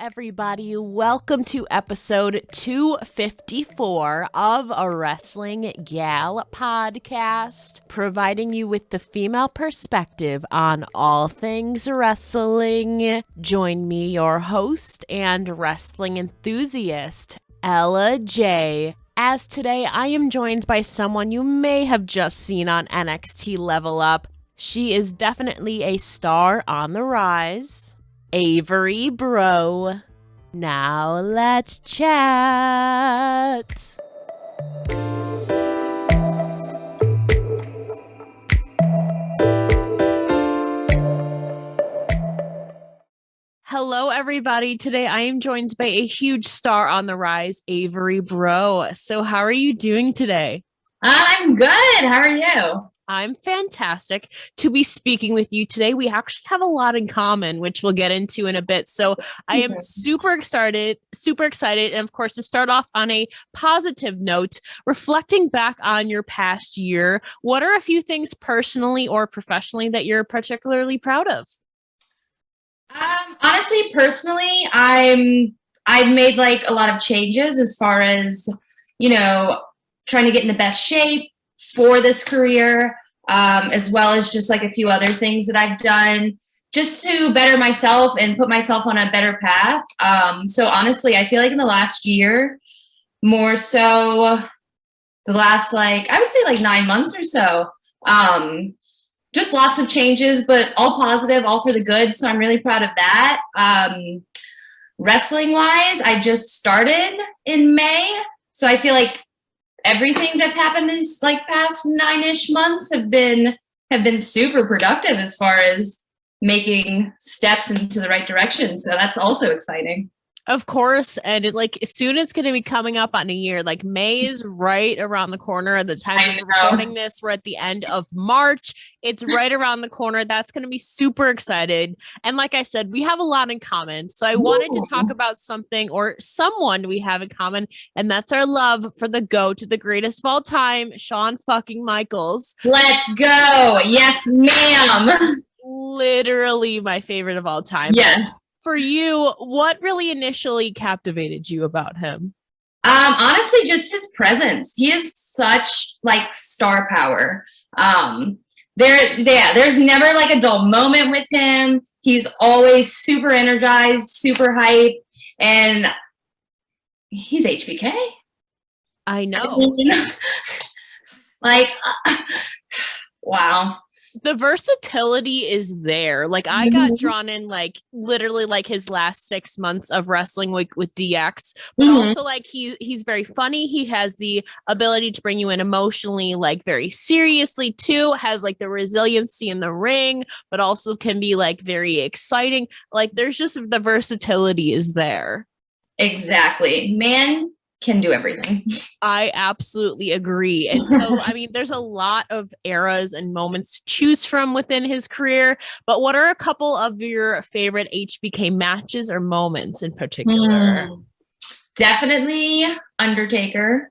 everybody. Welcome to episode 254 of a Wrestling Gal podcast, providing you with the female perspective on all things wrestling. Join me, your host and wrestling enthusiast, Ella J. As today, I am joined by someone you may have just seen on NXT Level Up. She is definitely a star on the rise. Avery Breaux. Now let's chat. Hello, everybody. Today I am joined by a huge star on the rise, Avery Breaux. So how are you doing today? I'm good. How are you? I'm fantastic to be speaking with you today. We actually have a lot in common, which we'll get into in a bit. So I am super excited. And of course, to start off on a positive note, reflecting back on your past year, what are a few things personally or professionally that you're particularly proud of? Honestly, personally, I've made like a lot of changes as far as, trying to get in the best shape for this career, as well as just like a few other things that I've done just to better myself and put myself on a better path. So honestly, I feel like in the last year, more so the last, I would say 9 months or so, just lots of changes, but all positive, all for the good. So I'm really proud of that. Wrestling wise, I just started in May. So I feel like everything that's happened this past 9-ish months have been super productive as far as making steps into the right direction. So that's also exciting. Of course, and soon it's going to be coming up on a year. May is right around the corner. At the time we're recording this, we're at the end of March. It's right around the corner. That's going to be super excited. And like I said, we have a lot in common. So I wanted to talk about something or someone we have in common, and that's our love for the GOAT, the greatest of all time, Shawn fucking Michaels. Let's go. Yes, ma'am. Literally my favorite of all time. Yes. For you, what really initially captivated you about him? Honestly, just his presence. He is such star power. There's never a dull moment with him. He's always super energized, super hype, and he's HBK. I know. Wow. The versatility is there. I got drawn in literally his last 6 months of wrestling with DX, but also he's very funny. He has the ability to bring you in emotionally, very seriously too, has the resiliency in the ring, but also can be very exciting. There's just the versatility is there. Exactly. Man can do everything. I absolutely agree. And so, there's a lot of eras and moments to choose from within his career, but what are a couple of your favorite HBK matches or moments in particular? Definitely Undertaker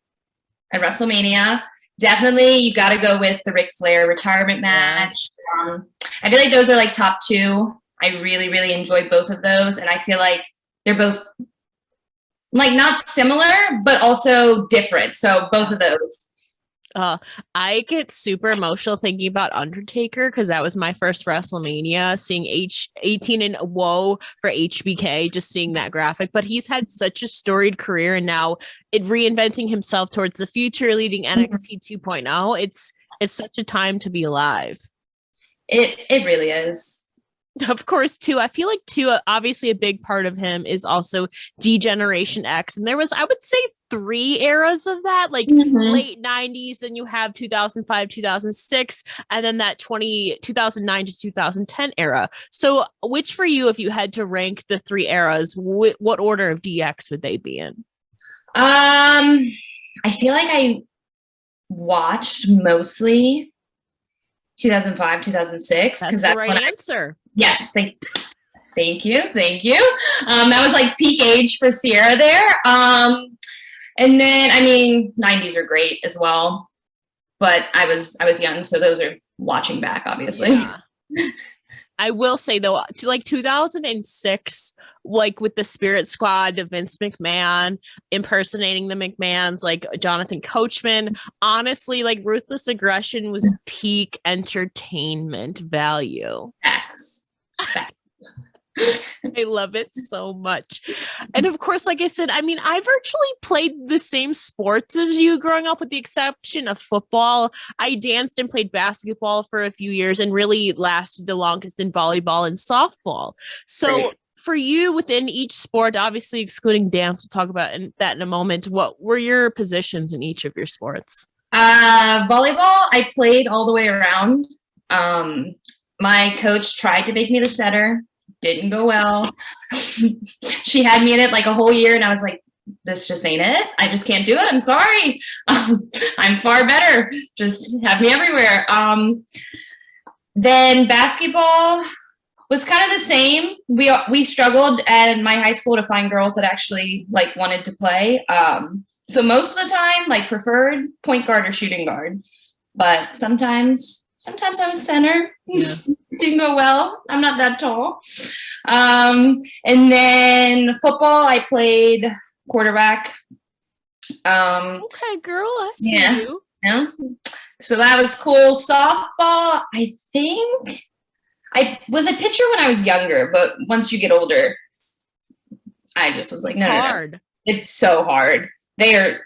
at WrestleMania. Definitely you got to go with the Ric Flair retirement match. I feel like those are top two. I really, really enjoy both of those. And I feel like they're both not similar, but also different. So both of those. I get super emotional thinking about Undertaker because that was my first WrestleMania, seeing 18 and whoa for HBK, just seeing that graphic. But he's had such a storied career, and now reinventing himself towards the future, leading NXT 2.0. It's such a time to be alive. It really is. Of course, too. I feel obviously a big part of him is also D-Generation X. And there was, I would say, 3 eras of that, late 90s. Then you have 2005, 2006, and then that 2009 to 2010 era. So which for you, if you had to rank the 3 eras, what order of DX would they be in? I feel like I watched mostly 2005, 2006. That's the right answer. Yes, thank you. That was peak age for Sierra there. And then 90s are great as well, but I was young, so those are watching back, obviously. Yeah. I will say though, to like 2006, like with the Spirit Squad of Vince McMahon impersonating the McMahons, like Jonathan Coachman, honestly, like Ruthless Aggression was peak entertainment value. Facts. Facts. I love it so much. And of course, like I said, I mean, I virtually played the same sports as you growing up, with the exception of football. I danced and played basketball for a few years and really lasted the longest in volleyball and softball. So Great. for you within each sport, obviously excluding dance, we'll talk about that in a moment. What were your positions in each of your sports? Volleyball, I played all the way around. My coach tried to make me the setter. Didn't go well. She had me in it like a whole year, and I was like, this just ain't it. I just can't do it. I'm sorry. I'm far better. Just have me everywhere. Then basketball was kind of the same. We struggled at my high school to find girls that actually like wanted to play. So most of the time, like preferred point guard or shooting guard, but sometimes I was center. Yeah. Didn't go well. I'm not that tall. And then football, I played quarterback. Okay, girl, I see you. Yeah. So that was cool. Softball, I think I was a pitcher when I was younger, but once you get older, I just was like, it's hard. No. It's so hard. They are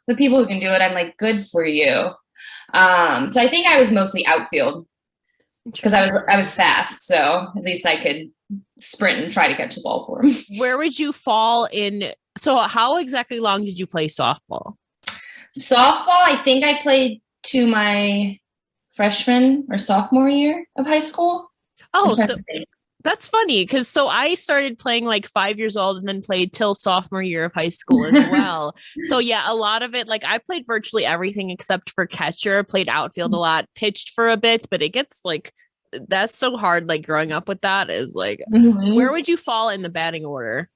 the people who can do it. I'm like, good for you. So I think I was mostly outfield because I was fast, so at least I could sprint and try to catch the ball for him. Where would you fall in? So how exactly long did you play softball? Softball, I think I played to my freshman or sophomore year of high school. Oh, so that's funny because I started playing like 5 years old and then played till sophomore year of high school as well. So yeah, a lot of it, like I played virtually everything except for catcher, played outfield a lot, pitched for a bit, but it gets like, that's so hard. Like growing up with that is like, where would you fall in the batting order?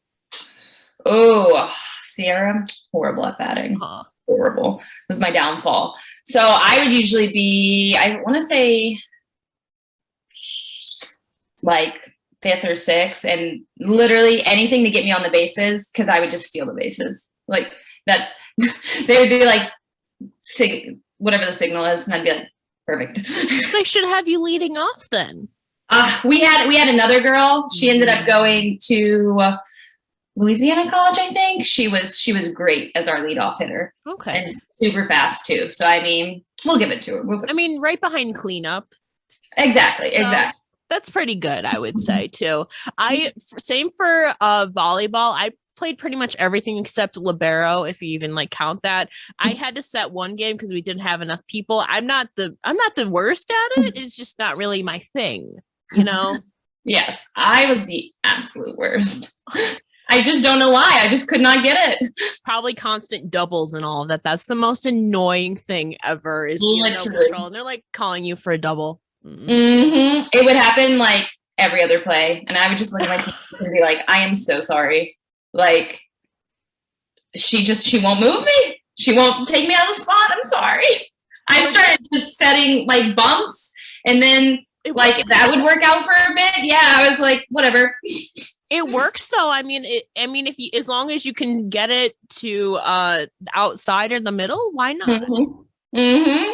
Oh, Sierra, horrible at batting. Horrible. It was my downfall. So I would usually be, I want to say like 5th or 6th, and literally anything to get me on the bases because I would just steal the bases. Like that's, they would be like, whatever the signal is, and I'd be like, perfect. They should have you leading off then. We had another girl. She ended up going to Louisiana College, I think. She was great as our leadoff hitter. Okay. And super fast too. So I mean, we'll give it to her. I mean, right behind cleanup. Exactly. That's pretty good, I would say too. Same for volleyball. I played pretty much everything except libero, if you even like count that. I had to set one game because we didn't have enough people. I'm not the worst at it. It's just not really my thing, you know? Yes, I was the absolute worst. I just don't know why. I just could not get it. Probably constant doubles and all of that. That's the most annoying thing ever is no control. And they're like calling you for a double. Mm-hmm. It would happen like every other play. And I would just look at my team and be like, I am so sorry. Like, she won't move me. She won't take me out of the spot. I'm sorry. I started just setting like bumps, and then like that would work out for a bit. Yeah, I was like, whatever. It works though. I mean, if you, as long as you can get it to outside or the middle, why not? Mm-hmm. Mm-hmm.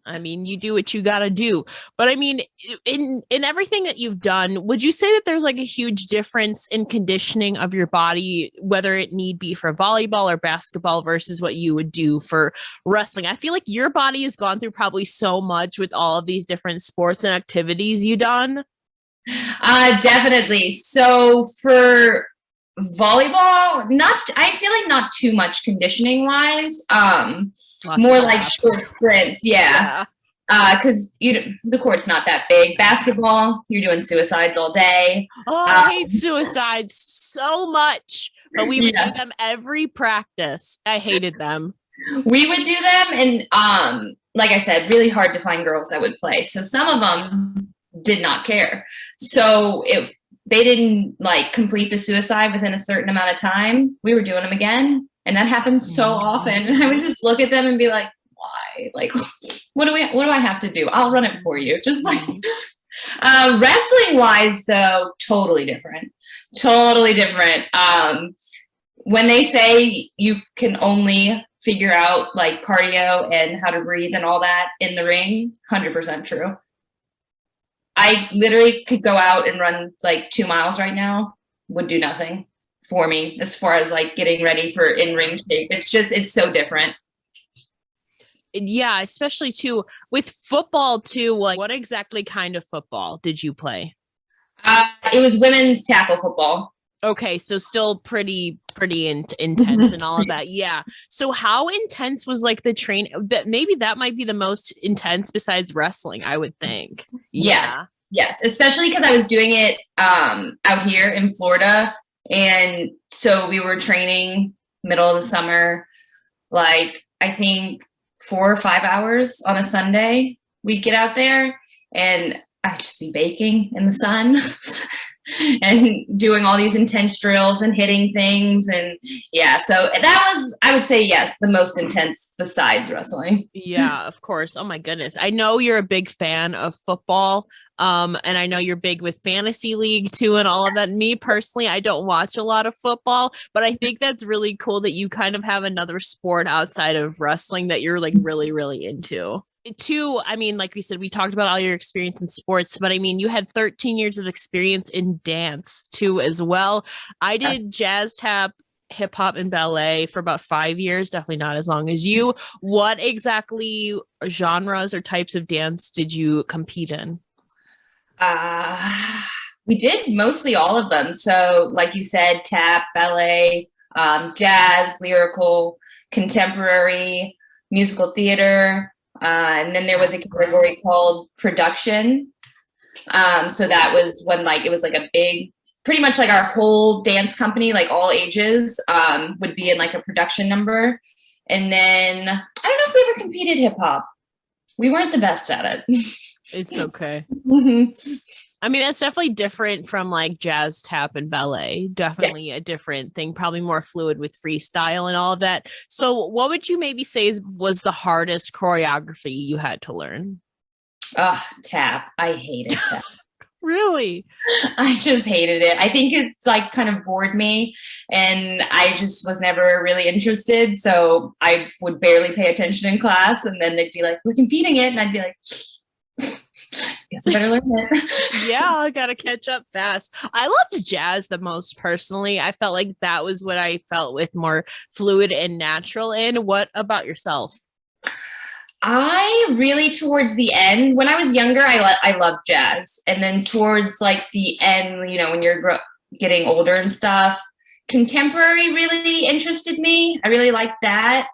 I mean, you do what you got to do. But I mean, in everything that you've done, would you say that there's like a huge difference in conditioning of your body, whether it need be for volleyball or basketball versus what you would do for wrestling? I feel like your body has gone through probably so much with all of these different sports and activities you've done. Definitely. So for volleyball, I feel like not too much conditioning wise. More like short sprints. Yeah. Because the court's not that big. Basketball, you're doing suicides all day. Oh, I hate suicides so much. But we would do them every practice. I hated them. We would do them, and like I said, really hard to find girls that would play. So some of them did not care. So if they didn't like complete the suicide within a certain amount of time, we were doing them again. And that happened so often. And I would just look at them and be like, why? Like, what do I have to do? I'll run it for you. Just like, Wrestling wise though, totally different. Totally different. When they say you can only figure out like cardio and how to breathe and all that in the ring, 100% true. I literally could go out and run like 2 miles right now, would do nothing for me as far as like getting ready for in-ring shape. It's so different. Yeah, especially too with football too. Like, what exactly kind of football did you play? It was women's tackle football. Okay, so still pretty intense and all of that. Yeah. So how intense was like the train that maybe that might be the most intense besides wrestling, I would think. Yeah. Yes, especially because I was doing it out here in Florida. And so we were training middle of the summer, like I think 4 or 5 hours on a Sunday. We'd get out there and I'd just be baking in the sun and doing all these intense drills and hitting things. And yeah, so that was, I would say, yes, the most intense besides wrestling. Yeah, of course. Oh my goodness. I know you're a big fan of football. And I know you're big with fantasy league too and all of that. Me personally, I don't watch a lot of football, but I think that's really cool that you kind of have another sport outside of wrestling that you're like really into. Too, I mean, like we said, we talked about all your experience in sports, but I mean, you had 13 years of experience in dance too as well. I did jazz tap, hip hop, and ballet for about 5 years, definitely not as long as you. What exactly genres or types of dance did you compete in? We did mostly all of them. So like you said, tap, ballet, jazz, lyrical, contemporary, musical theater. And then there was a category called production. So that was when like, it was like a big, pretty much like our whole dance company, like all ages, would be in like a production number. And then I don't know if we ever competed hip hop. We weren't the best at it. It's okay. Mm-hmm. I mean, that's definitely different from like jazz, tap, and ballet. Definitely a different thing, probably more fluid with freestyle and all of that. So, what would you maybe say was the hardest choreography you had to learn? Tap. I hated tap. Really? I just hated it. I think it's like kind of bored me and I just was never really interested. So I would barely pay attention in class and then they'd be like, we're competing it. And I'd be like, guess I better learn it. Yeah, I gotta catch up fast. I loved jazz the most personally. I felt like that was what I felt with more fluid and natural in. What about yourself? I really, towards the end, when I was younger, I loved jazz. And then towards like the end, you know, when you're getting older and stuff, contemporary really interested me. I really liked that.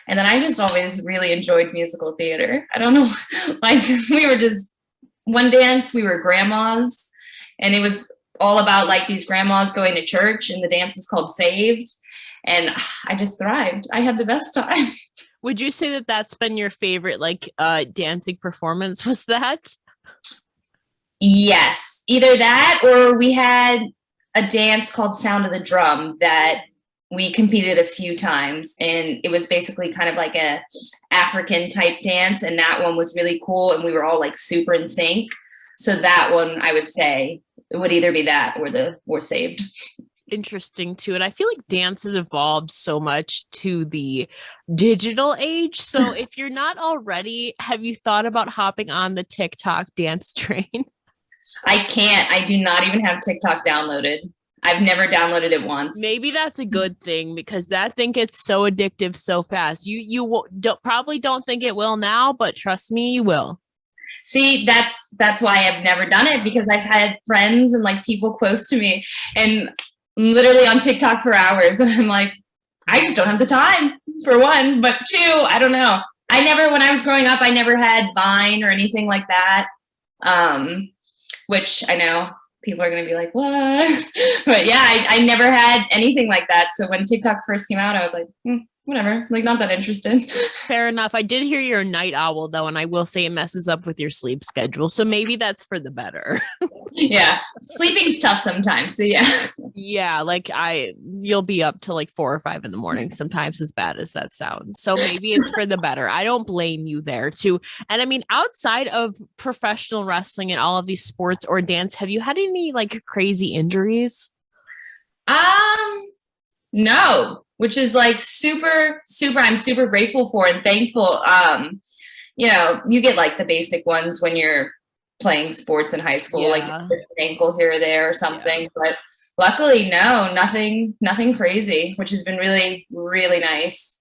And then I just always really enjoyed musical theater. I don't know, like we were just one dance, we were grandmas, and it was all about like these grandmas going to church, and the dance was called Saved. And I just thrived. I had the best time. Would you say that that's been your favorite like dancing performance? Was that? Yes, either that or we had a dance called Sound of the Drum that we competed a few times, and it was basically kind of like a African type dance, and that one was really cool, and we were all like super in sync. So that one, I would say, it would either be that or Saved. Interesting too. And I feel like dance has evolved so much to the digital age. So if you're not already, have you thought about hopping on the TikTok dance train? I can't. I do not even have TikTok downloaded. I've never downloaded it once. Maybe that's a good thing because that thing gets so addictive so fast. Probably don't think it will now, but trust me, you will. See, that's why I've never done it, because I've had friends and like people close to me and literally on TikTok for hours, and I'm like, I just don't have the time, for one, but two, I don't know. When I was growing up, I never had Vine or anything like that, which I know people are going to be like, what? But yeah, I never had anything like that. So when TikTok first came out, I was like, whatever, like not that interested. Fair enough. I did hear you're a night owl though, and I will say it messes up with your sleep schedule. So maybe that's for the better. Yeah. Sleeping's tough sometimes. So yeah. Yeah, like you'll be up till like 4 or 5 in the morning sometimes, as bad as that sounds. So maybe it's for the better. I don't blame you there too. And I mean, outside of professional wrestling and all of these sports or dance, have you had any like crazy injuries? No, which is like super, I'm super grateful for and thankful. You get like the basic ones when you're playing sports in high school, like Yeah. an ankle here or there or something. But luckily, no, nothing crazy, which has been really, really nice.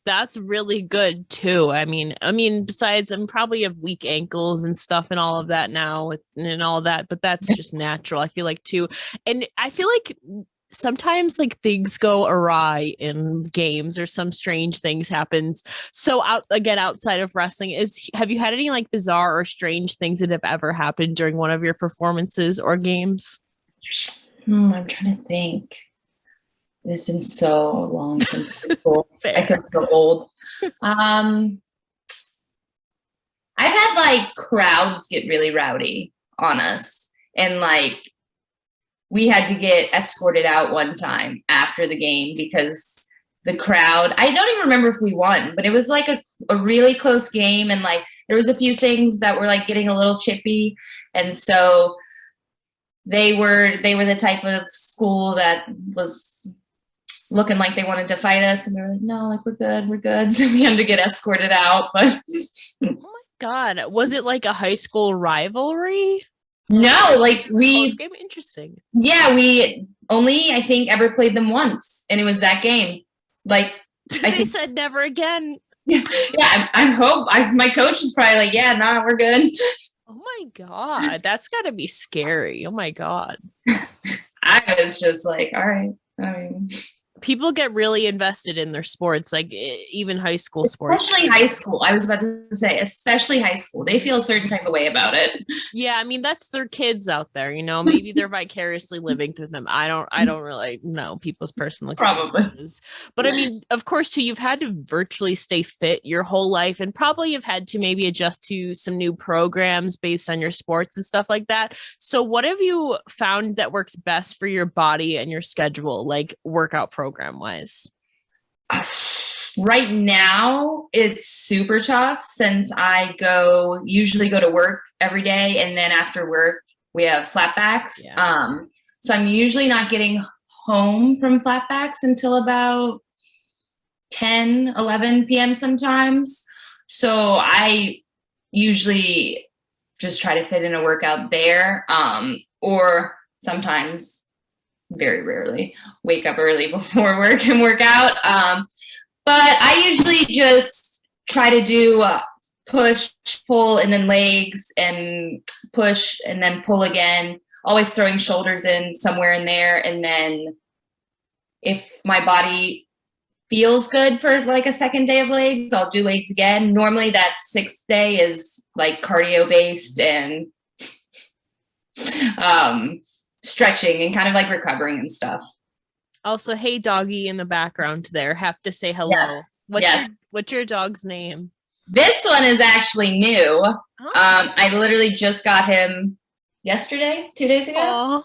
That's really good too. I mean, besides, I'm probably have weak ankles and stuff and all of that now and all that, but that's just natural. I feel like too, and I feel like sometimes like things go awry in games or some strange things happens. So outside of wrestling, have you had any like bizarre or strange things that have ever happened during one of your performances or games? I'm trying to think. It's been so long since high school. I feel so old. I've had like crowds get really rowdy on us, and like we had to get escorted out one time after the game because the crowd, I don't even remember if we won, but it was like a really close game, and like there was a few things that were like getting a little chippy, and so they were the type of school that was looking like they wanted to fight us, and we were like, no, like we're good. So we had to get escorted out. But Oh my God, was it like a high school rivalry? no, like Game, interesting. Yeah, we only I think ever played them once, and it was that game. Like they said never again. Yeah, my coach was probably like, yeah, nah, we're good. Oh my God, that's gotta be scary. Oh my God. I was just like, all right. I mean, people get really invested in their sports, like even high school sports. Especially high school. I was about to say, especially high school. They feel a certain type of way about it. Yeah, I mean that's their kids out there, maybe they're vicariously living through them. I don't really know people's personal experiences. But I mean, of course too, you've had to virtually stay fit your whole life, and probably you've had to maybe adjust to some new programs based on your sports and stuff like that. So what have you found that works best for your body and your schedule, like workout program wise? Right now, it's super tough since I usually go to work every day, and then after work we have Flatbacks. Yeah. So I'm usually not getting home from Flatbacks until about 10, 11 p.m. sometimes. So I usually just try to fit in a workout there, or sometimes, very rarely, wake up early before work and work out. But I usually just try to do push, pull, and then legs, and push, and then pull again, always throwing shoulders in somewhere in there. And then if my body feels good for like a second day of legs, I'll do legs again. Normally that sixth day is like cardio based and stretching and kind of like recovering and stuff. Also, hey doggy in the background there, have to say hello. Yes. What's your dog's name? This one is actually new. Oh. I literally just got him yesterday, 2 days ago. Aww.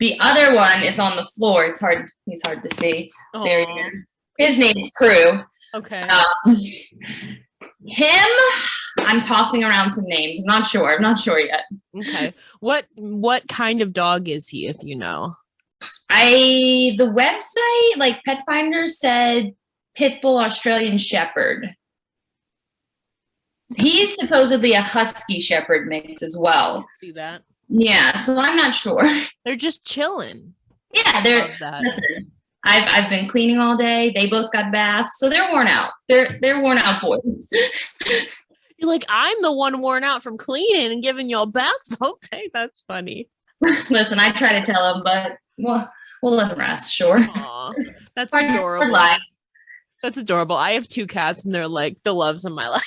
The other one is on the floor. He's hard to see. Aww. There he is. His name's Crew. Okay. Him, I'm tossing around some names. I'm not sure yet. Okay. What kind of dog is he, if you know? The website, like Pet Finder, said Pitbull Australian Shepherd. He's supposedly a Husky Shepherd mix as well. I see that. Yeah, so I'm not sure. They're just chilling. Yeah, listen, I've been cleaning all day. They both got baths, so they're worn out. They're worn out boys. You're like, I'm the one worn out from cleaning and giving y'all baths all day. That's funny. Listen, I try to tell them, but we'll let them rest. Sure. Aww, that's adorable. That's adorable. I have 2 cats, and they're like the loves of my life.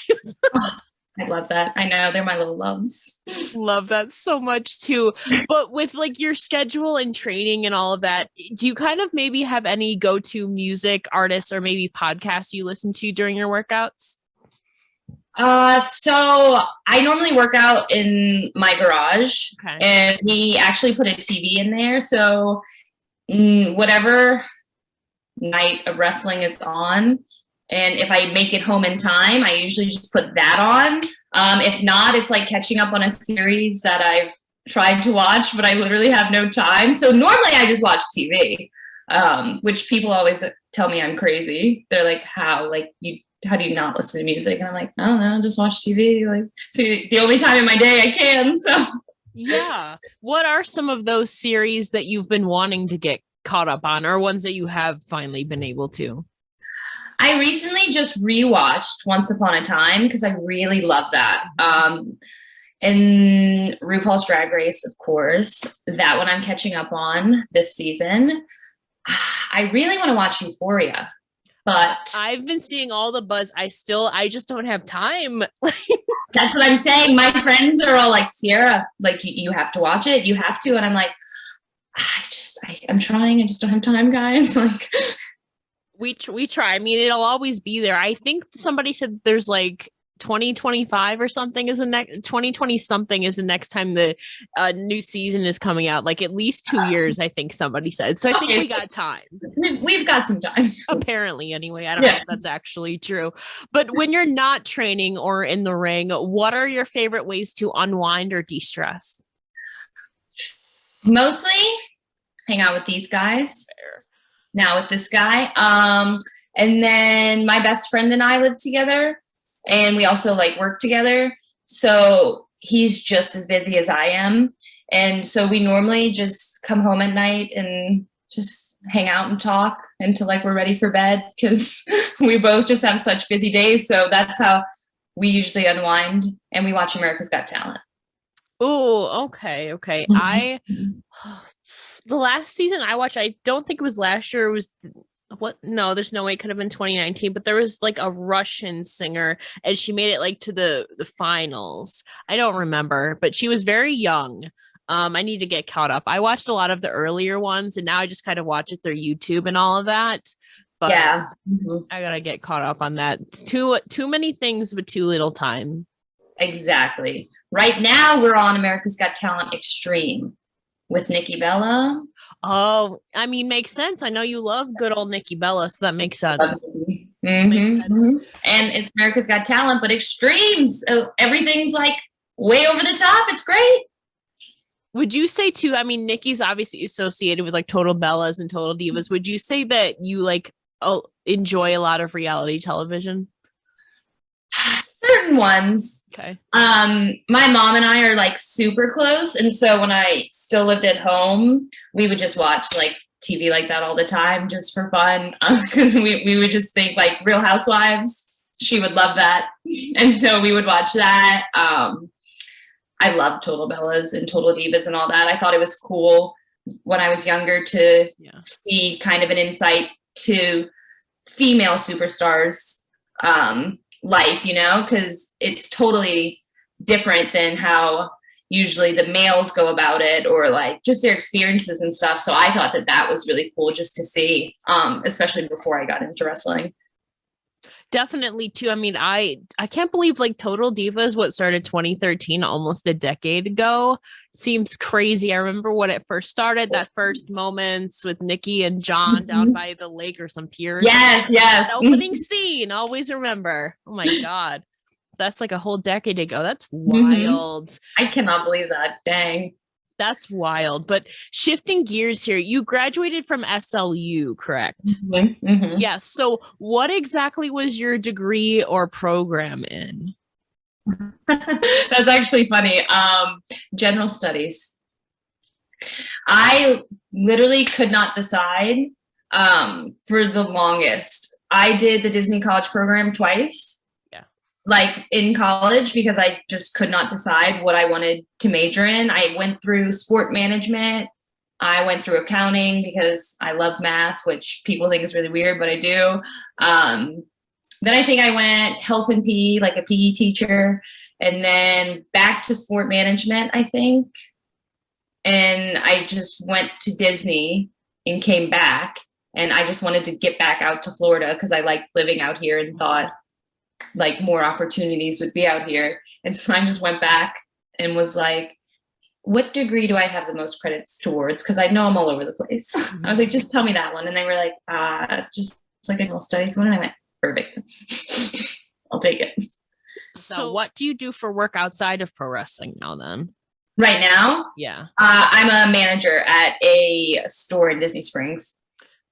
I love that. I know, they're my little loves. Love that so much too. But with like your schedule and training and all of that, do you kind of maybe have any go-to music artists or maybe podcasts you listen to during your workouts? So I normally work out in my garage, Okay. and we actually put a TV in there. So whatever night of wrestling is on, and if I make it home in time, I usually just put that on. If not, it's like catching up on a series that I've tried to watch, but I literally have no time. So normally I just watch TV, which people always tell me I'm crazy. They're like, how do you not listen to music? And I'm like, I don't know, just watch TV. Like, see, the only time in my day I can. So Yeah. What are some of those series that you've been wanting to get caught up on, or ones that you have finally been able to? I recently just rewatched Once Upon a Time because I really love that. And RuPaul's Drag Race, of course, that one I'm catching up on this season. I really want to watch Euphoria, but I've been seeing all the buzz. I just don't have time. that's what I'm saying. My friends are all like, Sierra, like you have to watch it. You have to. And I'm like, I'm trying. I just don't have time, guys. Like, We try. I mean, it'll always be there. I think somebody said there's like 2025 or something is the next 2020 something is the next time the new season is coming out. Like at least 2 years, I think somebody said. So I think we got time. We've got some time. Apparently, anyway. I don't know if that's actually true. But when you're not training or in the ring, what are your favorite ways to unwind or de-stress? Mostly hang out with these guys. Now with this guy. And then my best friend and I live together, and we also like work together. So he's just as busy as I am. And so we normally just come home at night and just hang out and talk until like we're ready for bed because we both just have such busy days. So that's how we usually unwind, and we watch America's Got Talent. Oh, okay. The last season I watched, I don't think it was last year. It was what? No, there's no way it could have been 2019. But there was like a Russian singer, and she made it like to the finals. I don't remember, but she was very young. I need to get caught up. I watched a lot of the earlier ones, and now I just kind of watch it through YouTube and all of that. But yeah, I gotta get caught up on that. Too many things, but too little time. exactly. Right now we're on America's Got Talent Extreme with Nikki Bella. Oh, I mean, makes sense. I know you love good old Nikki Bella, so that makes sense. And it's America's Got Talent, but extremes. So everything's like way over the top. It's great. Would you say too, I mean, Nikki's obviously associated with like Total Bellas and Total Divas. Would you say that you like enjoy a lot of reality television? Certain ones. Okay. My mom and I are like super close, and so when I still lived at home, we would just watch like TV like that all the time just for fun. Because we would just think like Real Housewives. She would love that, and so we would watch that. I love Total Bellas and Total Divas and all that. I thought it was cool when I was younger to see kind of an insight to female superstars life, you know, because it's totally different than how usually the males go about it, or like just their experiences and stuff. So I thought that was really cool just to see, especially before I got into wrestling. Definitely too. I mean, I can't believe like Total Divas, what started 2013, almost a decade ago. Seems crazy. I remember when it first started, that first moments with Nikki and John down by the lake or some piers. Yes. That opening scene, always remember. Oh my God. That's like a whole decade ago. That's wild. I cannot believe that. Dang. That's wild. But shifting gears here, you graduated from SLU, correct? Yes. So what exactly was your degree or program in? That's actually funny. General studies. I literally could not decide for the longest. I did the Disney College program twice. Like in college, because I just could not decide what I wanted to major in. I went through sport management. I went through accounting because I love math, which people think is really weird, but I do. Then I think I went health and PE, like a PE teacher, and then back to sport management, I think. And I just went to Disney and came back. And I just wanted to get back out to Florida because I liked living out here and thought like more opportunities would be out here. And so I just went back and was like, what degree do I have the most credits towards? Because I know I'm all over the place. I was like, just tell me that one. And they were like, just like a general studies one. And I went, perfect. I'll take it. So what do you do for work outside of pro wrestling now then? Right now? Yeah. I'm a manager at a store in Disney Springs.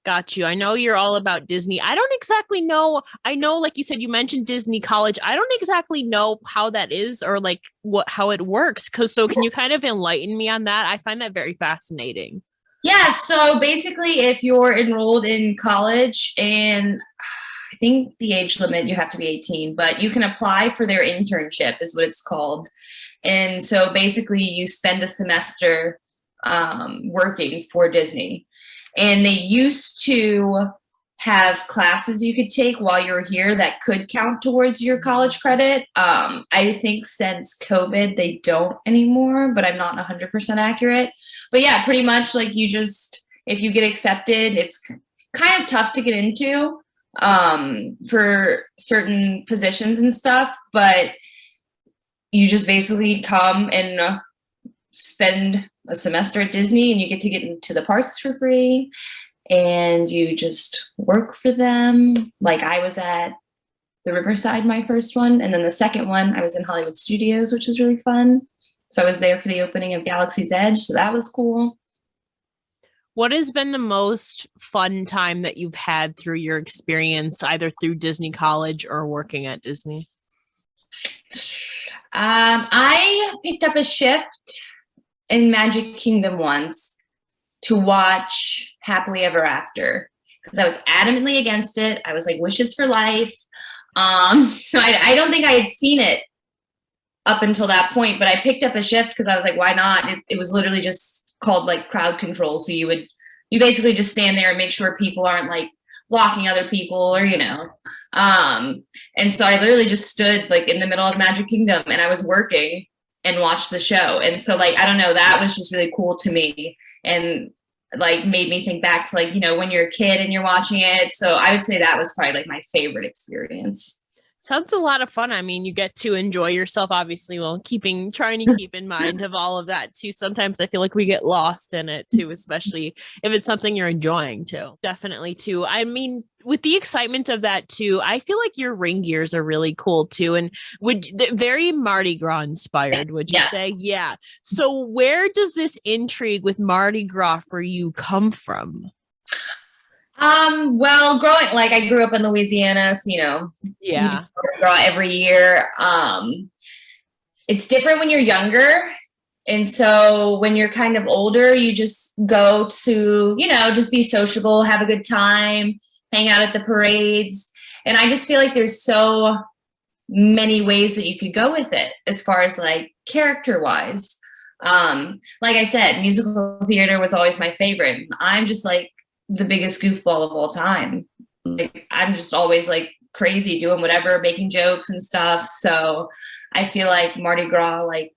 Got you. I know you're all about Disney. I don't exactly know. I know, like you said, you mentioned Disney College. I don't exactly know how that is or like how it works. So can you kind of enlighten me on that? I find that very fascinating. Yeah. So basically, if you're enrolled in college, and I think the age limit, you have to be 18, but you can apply for their internship is what it's called. And so basically you spend a semester working for Disney. And they used to have classes you could take while you're here that could count towards your college credit. I think since COVID, they don't anymore, but I'm not 100% accurate. But yeah, pretty much like you just, if you get accepted, it's kind of tough to get into for certain positions and stuff, but you just basically come and spend a semester at Disney and you get to get into the parks for free and you just work for them. Like I was at the Riverside, my first one. And then the second one, I was in Hollywood Studios, which was really fun. So I was there for the opening of Galaxy's Edge. So that was cool. What has been the most fun time that you've had through your experience, either through Disney College or working at Disney? I picked up a shift in Magic Kingdom once to watch Happily Ever After because I was adamantly against it. I was like, wishes for life. So I don't think I had seen it up until that point, but I picked up a shift because I was like, why not? It was literally just called like crowd control. So you basically just stand there and make sure people aren't like blocking other people or, and so I literally just stood like in the middle of Magic Kingdom and I was working and watched the show. And so like, I don't know, that was just really cool to me and like made me think back to like, when you're a kid and you're watching it. So I would say that was probably like my favorite experience. Sounds a lot of fun. I mean, you get to enjoy yourself, obviously, while trying to keep in mind of all of that too. Sometimes I feel like we get lost in it too, especially if it's something you're enjoying too. Definitely too. I mean, with the excitement of that too, I feel like your ring gears are really cool too. And very Mardi Gras inspired, would you say? Yeah. So where does this intrigue with Mardi Gras for you come from? Well, I grew up in Louisiana, so, yeah, you draw every year. It's different when you're younger. And so when you're kind of older, you just go to, just be sociable, have a good time, hang out at the parades. And I just feel like there's so many ways that you could go with it as far as like character wise. Like I said, musical theater was always my favorite. I'm just like the biggest goofball of all time. Like I'm just always like crazy doing whatever, making jokes and stuff. So I feel like Mardi Gras, like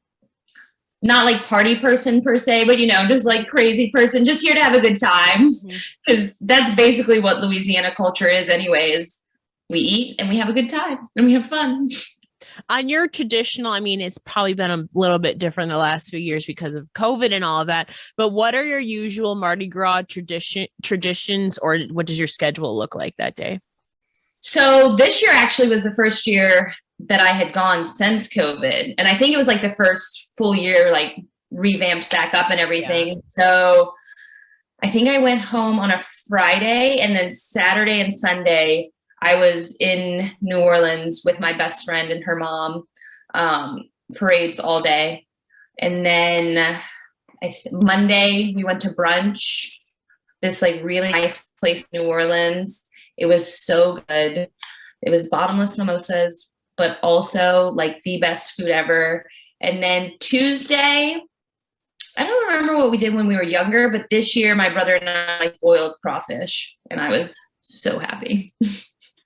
not like party person per se, but just like crazy person, just here to have a good time. Because that's basically what Louisiana culture is anyways. We eat and we have a good time and we have fun. On your traditional, I mean, it's probably been a little bit different the last few years because of COVID and all of that. But what are your usual Mardi Gras traditions, or what does your schedule look like that day? So this year actually was the first year that I had gone since COVID. And I think it was like the first full year, like revamped back up and everything. Yeah. So I think I went home on a Friday, and then Saturday and Sunday I was in New Orleans with my best friend and her mom, parades all day. And then Monday we went to brunch, this like really nice place in New Orleans. It was so good. It was bottomless mimosas, but also like the best food ever. And then Tuesday, I don't remember what we did when we were younger, but this year my brother and I like boiled crawfish, and I was so happy.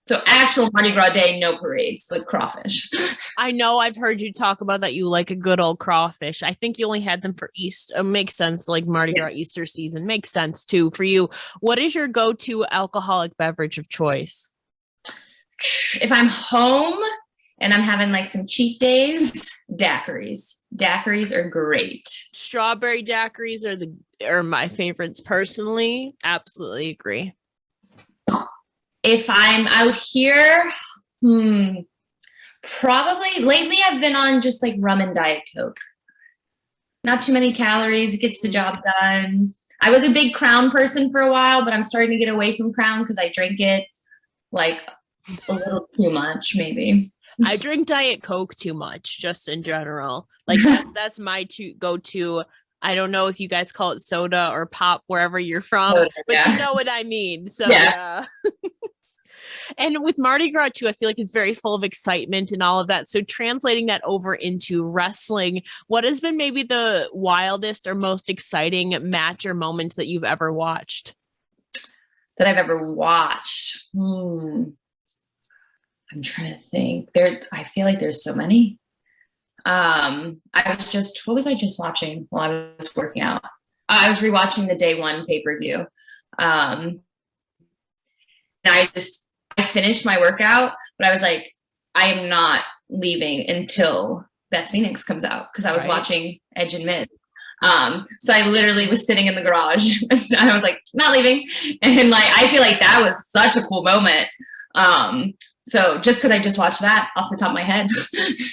So actual Mardi Gras day, no parades, but crawfish. I know I've heard you talk about that. You like a good old crawfish. I think you only had them for Easter. It makes sense. Like Mardi Gras Easter season makes sense too for you. What is your go-to alcoholic beverage of choice? if I'm home and I'm having like some cheat days, daiquiris. Daiquiris are great. Strawberry daiquiris are my favorites personally. Absolutely agree. If I'm out here, probably lately I've been on just like rum and Diet Coke. Not too many calories, it gets the job done. I was a big Crown person for a while, but I'm starting to get away from Crown because I drink it like a little too much, maybe. I drink Diet Coke too much, just in general. Like that's my go-to. I don't know if you guys call it soda or pop wherever you're from, but you know what I mean. So yeah. And with Mardi Gras too, I feel like it's very full of excitement and all of that. So translating that over into wrestling, what has been maybe the wildest or most exciting match or moments that you've ever watched? That I've ever watched. I'm trying to think. I feel like there's so many. What was I just watching while I was working out? I was rewatching the day one pay-per-view. And I finished my workout, but I was like, I am not leaving until Beth Phoenix comes out because I was watching Edge and Miz. So I literally was sitting in the garage and I was like, not leaving. And like, I feel like that was such a cool moment. So just because I just watched that off the top of my head.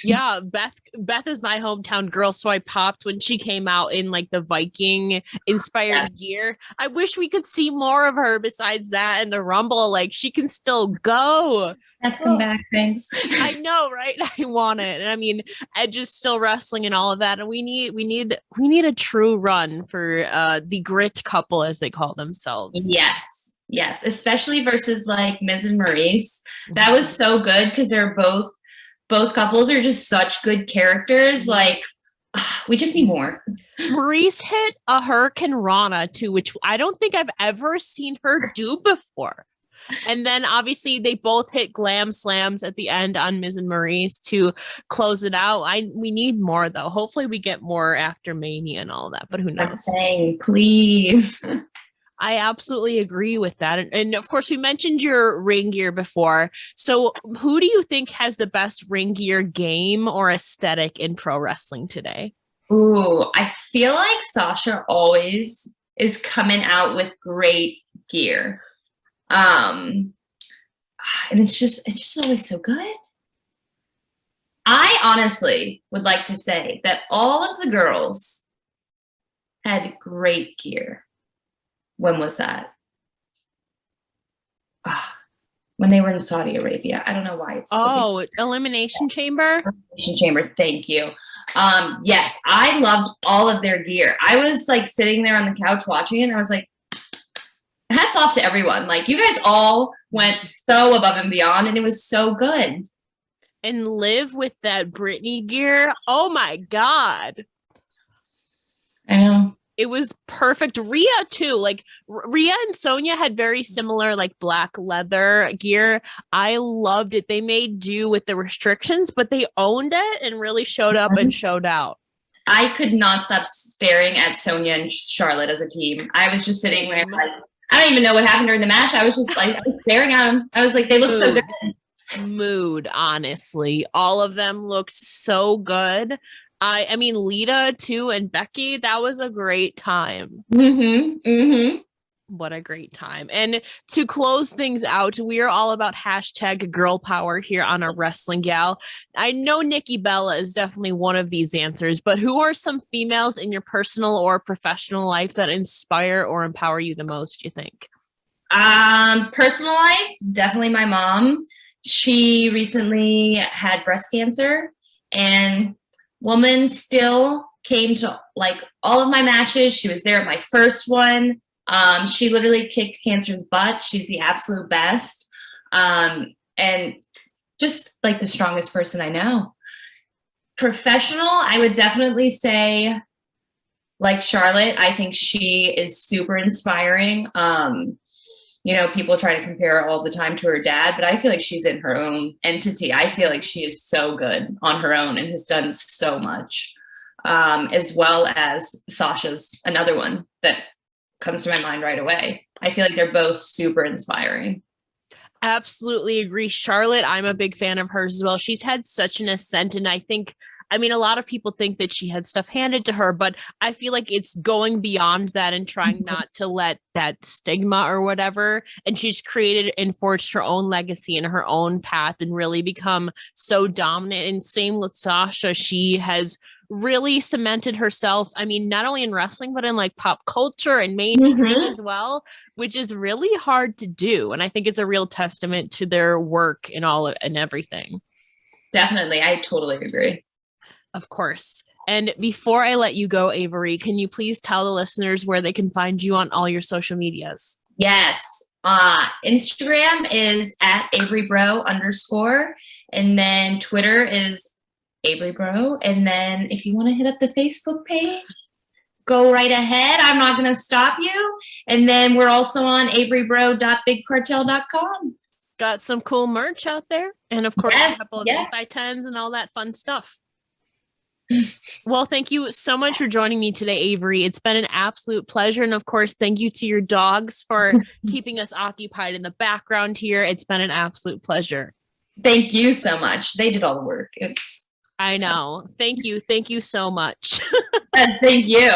Yeah, Beth is my hometown girl, so I popped when she came out in like the Viking inspired gear. I wish we could see more of her besides that and the Rumble. Like she can still go. Beth, come back, thanks. I know, right? I want it. And I mean, Edge is still wrestling and all of that, and we need a true run for the grit couple as they call themselves. Yes, especially versus like Miz and Maurice. That was so good because they're both couples are just such good characters. Like we just need more. Maurice hit a Hurricane Rana too, which I don't think I've ever seen her do before. And then obviously they both hit glam slams at the end on Miz and Maurice to close it out. We need more though. Hopefully we get more after Mania and all that, but who knows? I'm saying, please. I absolutely agree with that. And of course, we mentioned your ring gear before. So who do you think has the best ring gear game or aesthetic in pro wrestling today? Ooh, I feel like Sasha always is coming out with great gear. And it's just always so good. I honestly would like to say that all of the girls had great gear. When was that? When they were in Saudi Arabia. I don't know why it's Elimination Chamber. Elimination Chamber. Thank you. Yes, I loved all of their gear. I was like sitting there on the couch watching it, and I was like, hats off to everyone. Like you guys all went so above and beyond, and it was so good. And Liv with that Britney gear. Oh my God. I know. It was perfect. Rhea too. Like Rhea and Sonya had very similar like black leather gear. I loved it. They made do with the restrictions, but they owned it and really showed up and showed out. I could not stop staring at Sonya and Charlotte as a team. I was just sitting there like, I don't even know what happened during the match. I was just like staring at them. I was like, they look so good. Mood, honestly. All of them looked so good. I mean, Lita too and Becky, that was a great time. What a great time. And to close things out, we are all about hashtag girl power here on our Wrestling Gal. I know Nikki Bella is definitely one of these answers, but who are some females in your personal or professional life that inspire or empower you the most, you think? Personal life, definitely my mom. She recently had breast cancer, and woman still came to like all of my matches. She was there at my first one. She literally kicked cancer's butt. She's the absolute best. And just like the strongest person I know. Professional, I would definitely say like Charlotte. I think she is super inspiring. You know, people try to compare her all the time to her dad, but I feel like she's in her own entity. I feel like she is so good on her own and has done so much, as well as Sasha's another one that comes to my mind right away. I feel like they're both super inspiring. Absolutely agree. Charlotte, I'm a big fan of hers as well. She's had such an ascent, and I mean, a lot of people think that she had stuff handed to her, but I feel like it's going beyond that and trying not to let that stigma or whatever. And she's created and forged her own legacy and her own path and really become so dominant. And same with Sasha. She has really cemented herself. I mean, not only in wrestling, but in like pop culture and mainstream as well, which is really hard to do. And I think it's a real testament to their work and all and everything. Definitely. I totally agree. Of course. And before I let you go, Avery, can you please tell the listeners where they can find you on all your social medias? Yes. Instagram is at Avery Breaux _. And then Twitter is Avery Breaux. And then if you want to hit up the Facebook page, go right ahead. I'm not going to stop you. And then we're also on averybreaux.bigcartel.com. Got some cool merch out there. And of course, a couple of 8x10s and all that fun stuff. Well, thank you so much for joining me today, Avery. It's been an absolute pleasure. And of course, thank you to your dogs for keeping us occupied in the background here. It's been an absolute pleasure. Thank you so much. They did all the work. I know. Thank you. Thank you so much. Thank you.